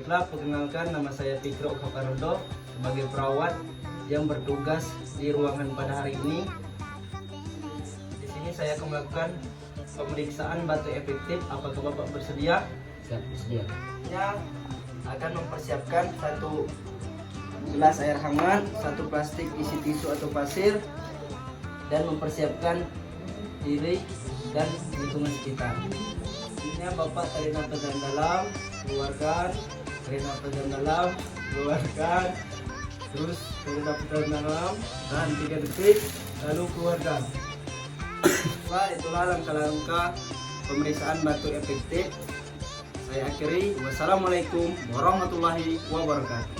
Baiklah, perkenalkan nama saya Fikro Kaparodo sebagai perawat yang bertugas di ruangan pada hari ini. Di sini saya akan melakukan pemeriksaan batuk efektif. Apakah Bapak bersedia? Siap, sedia. Saya akan mempersiapkan satu gelas air hangat, satu plastik isi tisu atau pasir, dan mempersiapkan diri dan lingkungan sekitar. Ini Bapak tarik nafas dalam, keluarkan, tarik nafas dalam, keluarkan, terus tarik nafas dalam, tahan 3 detik, lalu keluarkan. Nah, itulah langkah-langkah pemeriksaan batuk efektif. Saya akhiri, wassalamualaikum warahmatullahi wabarakatuh.